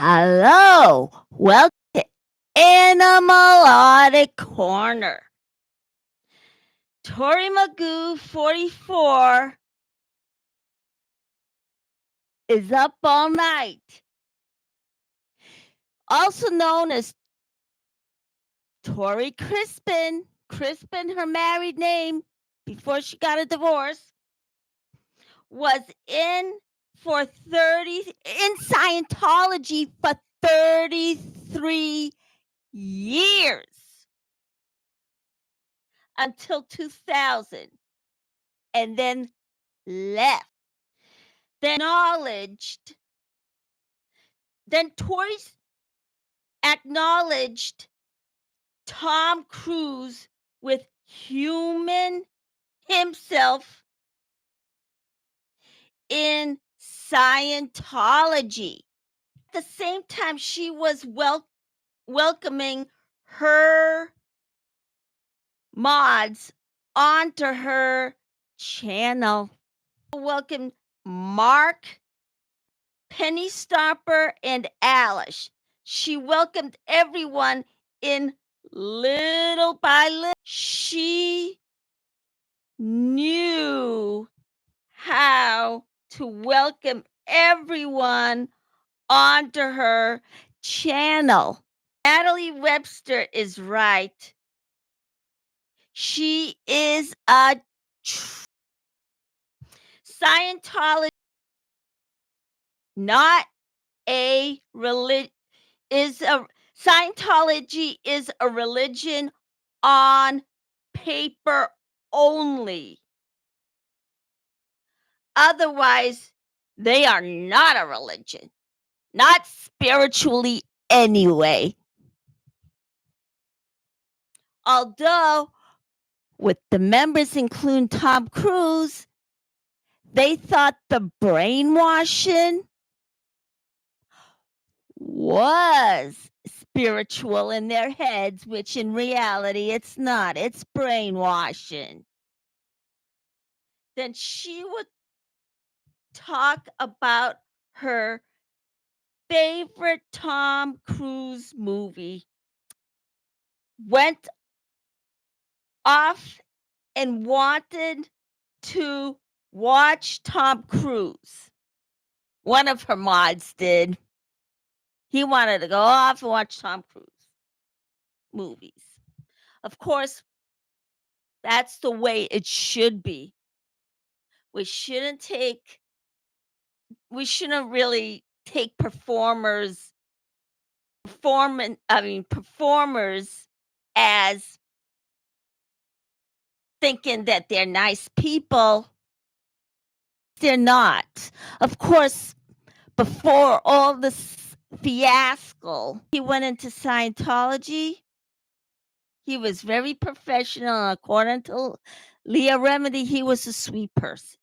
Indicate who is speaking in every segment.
Speaker 1: Hello, welcome to Animal Audit Corner. Tory Magoo, 44, is up all night. Also known as Tory Crispin. Crispin, her married name before she got a divorce, was in Scientology for 33 years until 2000, and then left. Then Tory acknowledged Tom Cruise with human himself in Scientology. At the same time, she was welcoming her mods onto her channel. Welcome Mark, Penny Stomper, and Alice. She welcomed everyone in little by little. She knew how to welcome everyone onto her channel. Natalie Webster is right. She is a Scientology, not a religion. Scientology is a religion on paper only. Otherwise, they are not a religion, not spiritually anyway. Although, with the members, including Tom Cruise, they thought the brainwashing was spiritual in their heads, which in reality it's not. It's brainwashing. Then she would talk about her favorite Tom Cruise movie. Went off and wanted to watch Tom Cruise. One of her mods did. He wanted to go off and watch Tom Cruise movies. Of course, that's the way it should be. We shouldn't really take performers as thinking that they're nice people. They're not. Of course, before all this fiasco, he went into Scientology. He was very professional. According to Leah Remedy, he was a sweet person.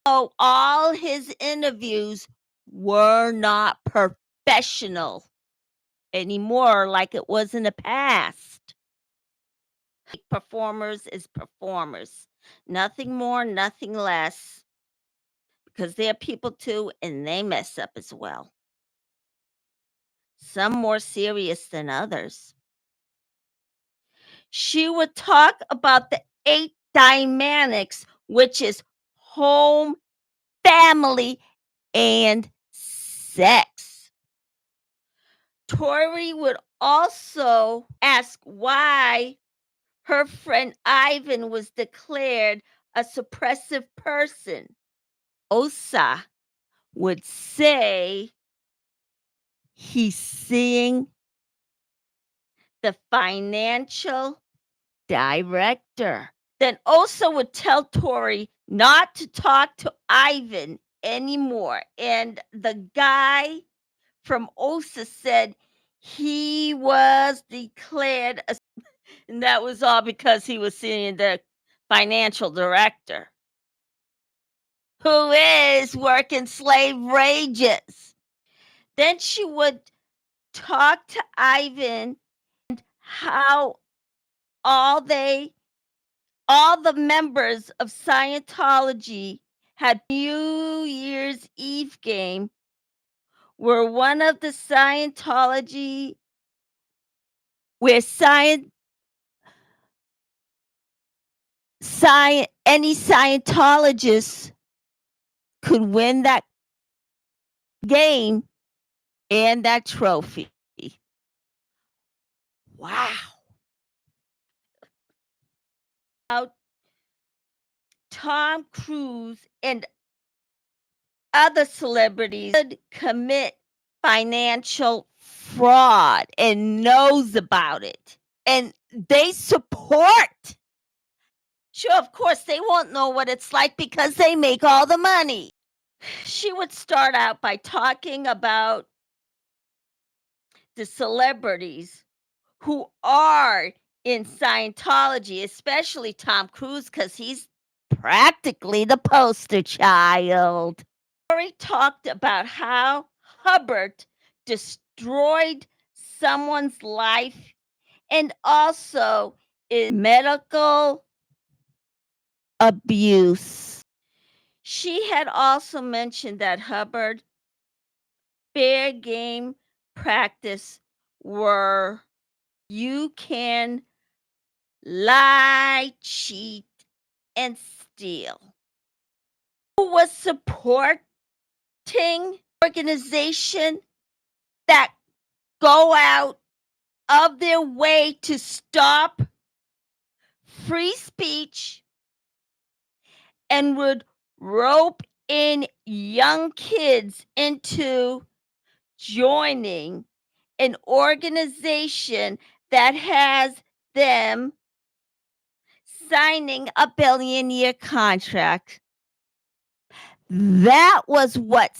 Speaker 1: So all his interviews were not professional anymore like it was in the past. Performers is performers. Nothing more, nothing less. Because they're people too, and they mess up as well. Some more serious than others. She would talk about the 8 dynamics, which is home, family, and sex. Tory would also ask why her friend Ivan was declared a suppressive person. Osa would say he's seeing the financial director. Then Osa would tell Tory not to talk to Ivan anymore. And the guy from Osa said he was declared and that was all because he was seeing the financial director, who is working slave wages. Then she would talk to Ivan and how all the members of Scientology had New Year's Eve game were one of the Scientology where any Scientologist could win that game and that trophy. Wow. Tom Cruise and other celebrities could commit financial fraud and knows about it. And they support. Sure, of course, they won't know what it's like because they make all the money. She would start out by talking about the celebrities who are in Scientology, especially Tom Cruise, because he's practically the poster child. Tory talked about how Hubbard destroyed someone's life and also is medical abuse. She had also mentioned that Hubbard fair game practice were you can lie, cheat, and steal. Who was supporting organization that go out of their way to stop free speech and would rope in young kids into joining an organization that has them signing a billion-year contract. That was what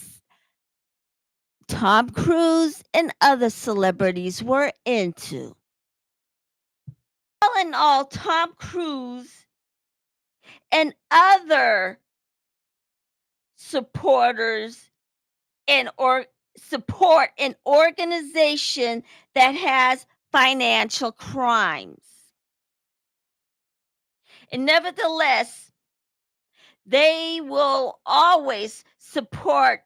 Speaker 1: Tom Cruise and other celebrities were into. All in all, Tom Cruise and other supporters support an organization that has financial crimes. And nevertheless, they will always support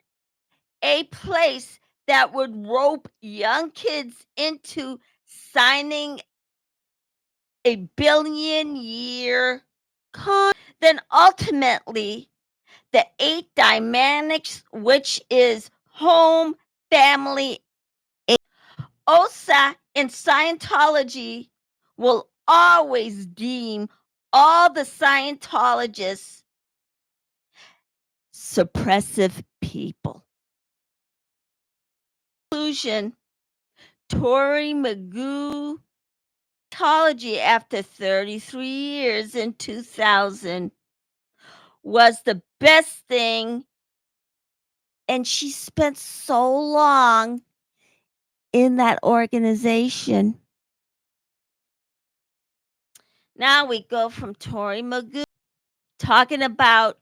Speaker 1: a place that would rope young kids into signing a billion-year contract. Then ultimately, the 8 dynamics, which is home, family, OSA, and Scientology will always deem all the Scientologists suppressive people. Conclusion, Tory Magoo Scientology after 33 years in 2000 was the best thing, and she spent so long in that organization. Now we go from Tory Magoo talking about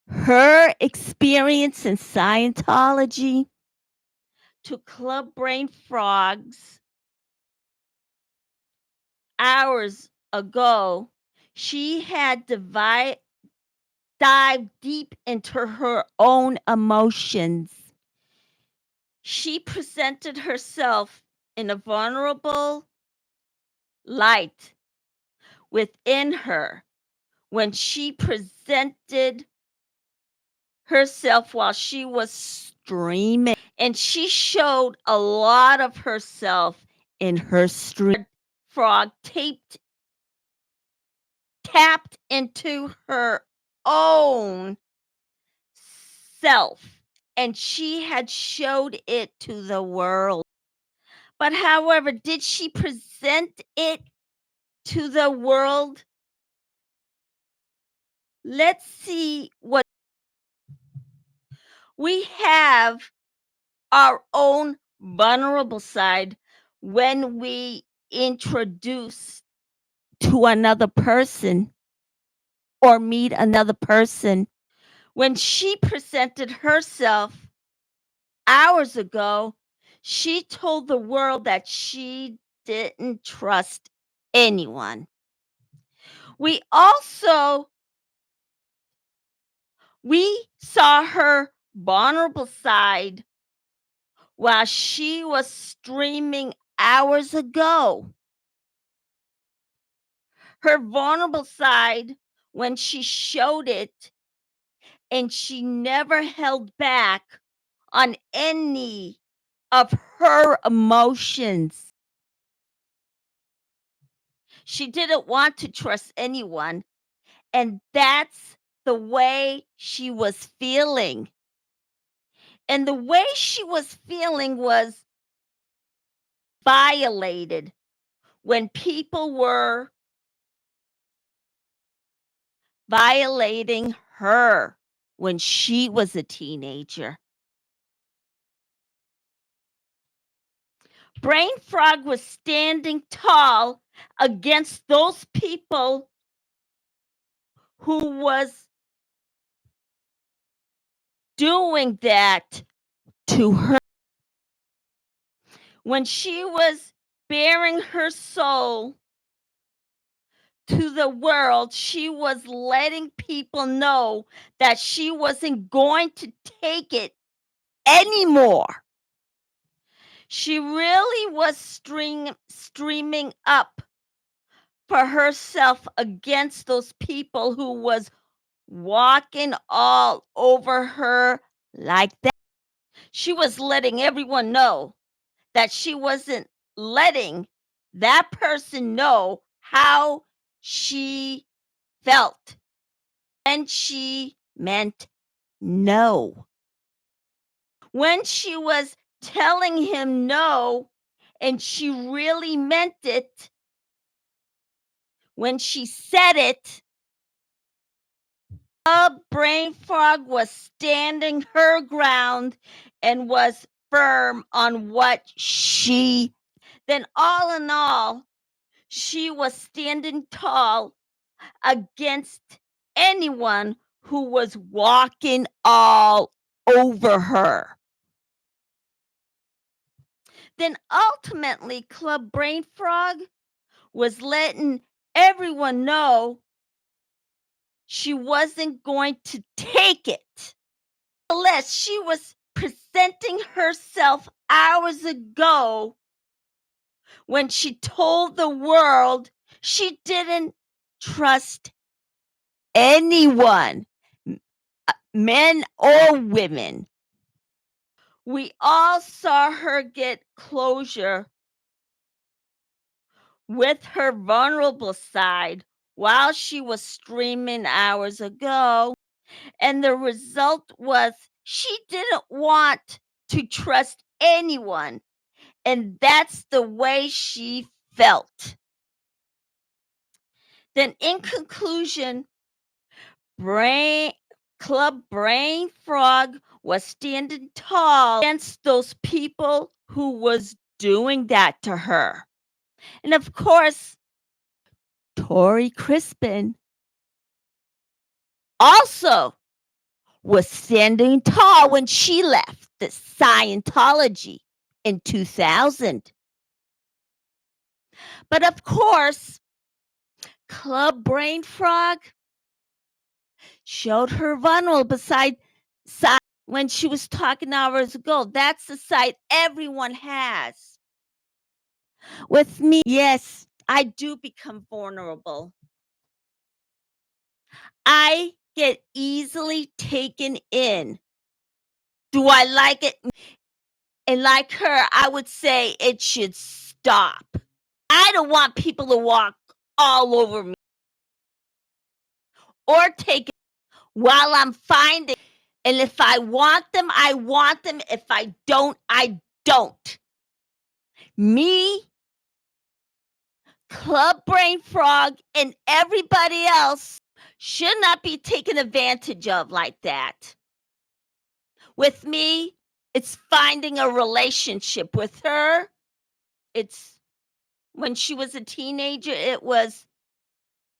Speaker 1: her experience in Scientology to Club Brain Frogs. Hours ago, she had dived deep into her own emotions. She presented herself in a vulnerable light within her when she presented herself while she was streaming, and she showed a lot of herself in her stream. Frog tapped into her own self, and she had showed it to the world. But however, did she present it to the world? Let's see what we have our own vulnerable side when we introduce to another person or meet another person. When she presented herself hours ago, she told the world that she didn't trust anyone. We saw her vulnerable side while she was streaming hours ago. Her vulnerable side, when she showed it, and she never held back on any of her emotions. She didn't want to trust anyone, and that's the way she was feeling. And the way she was feeling was violated when people were violating her when she was a teenager. Brain Frog was standing tall against those people who was doing that to her. When she was bearing her soul to the world, she was letting people know that she wasn't going to take it anymore. She really was streaming up for herself against those people who was walking all over her like that. She was letting everyone know that she wasn't letting that person know how she felt. And she meant no. When she was telling him no, and she really meant it, when she said it, the Brain Frog was standing her ground and was firm on what she. Then, all in all, she was standing tall against anyone who was walking all over her. Then ultimately, Club Brain Frog was letting everyone know she wasn't going to take it. Unless she was presenting herself hours ago when she told the world she didn't trust anyone, men or women. We all saw her get closure with her vulnerable side while she was streaming hours ago. And the result was she didn't want to trust anyone. And that's the way she felt. Then, in conclusion, Club Brain Frog was standing tall against those people who was doing that to her. And of course, Tori Crispin also was standing tall when she left the Scientology in 2000. But of course, Club Brain Frog showed her vulnerable side when she was talking hours ago. That's the side everyone has. With me, yes, I do become vulnerable. I get easily taken in. Do I like it? And like her, I would say it should stop. I don't want people to walk all over me or take it while I'm finding. And if I want them, I want them. If I don't, I don't. Me, Club Brain Frog, and everybody else should not be taken advantage of like that. With me, it's finding a relationship. With her, it's when she was a teenager, it was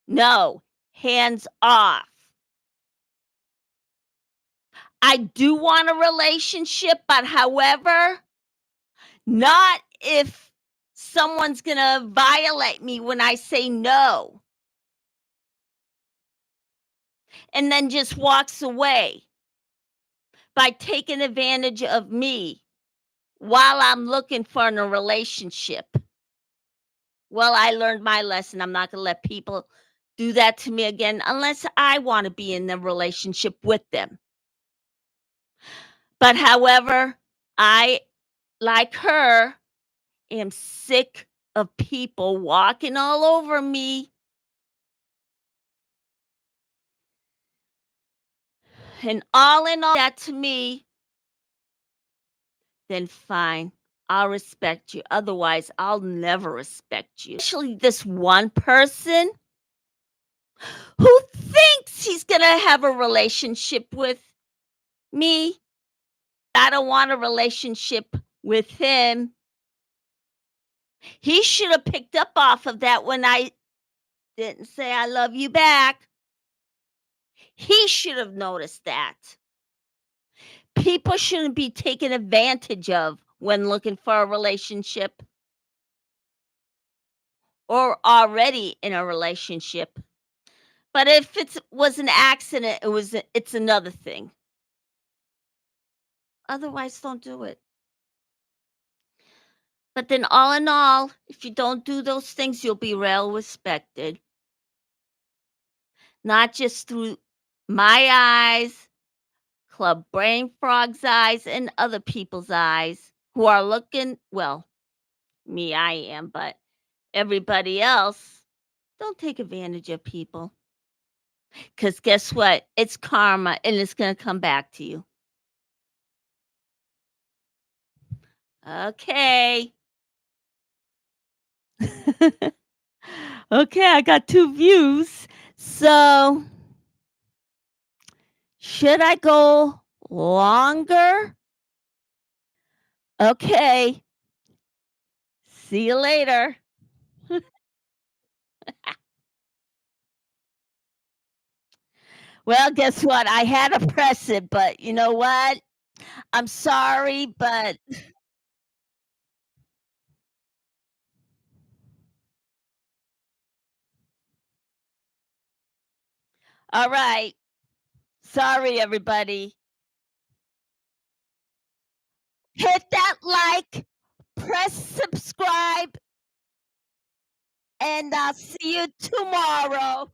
Speaker 1: no, hands off. I do want a relationship, but however, not if someone's going to violate me when I say no. And then just walks away by taking advantage of me while I'm looking for in a relationship. Well, I learned my lesson. I'm not gonna let people do that to me again unless I wanna be in a relationship with them. But however, I, like her, am sick of people walking all over me, and all in all that to me, then fine, I'll respect you. Otherwise, I'll never respect you. Especially this one person who thinks he's gonna have a relationship with me. I don't want a relationship with him. He should have picked up off of that when I didn't say I love you back. He should have noticed that. People shouldn't be taken advantage of when looking for a relationship or already in a relationship. But if it was an accident, it's another thing. Otherwise, don't do it. But then all in all, if you don't do those things, you'll be well respected. Not just through my eyes, Club Brain Frog's eyes, and other people's eyes who are looking, well, me, I am, but everybody else, don't take advantage of people. Because guess what? It's karma and it's going to come back to you. Okay. Okay, I got 2 views. So, should I go longer? Okay. See you later. Well, guess what? I had to press it, but you know what? I'm sorry, but all right. Sorry, everybody. Hit that like, press subscribe, and I'll see you tomorrow.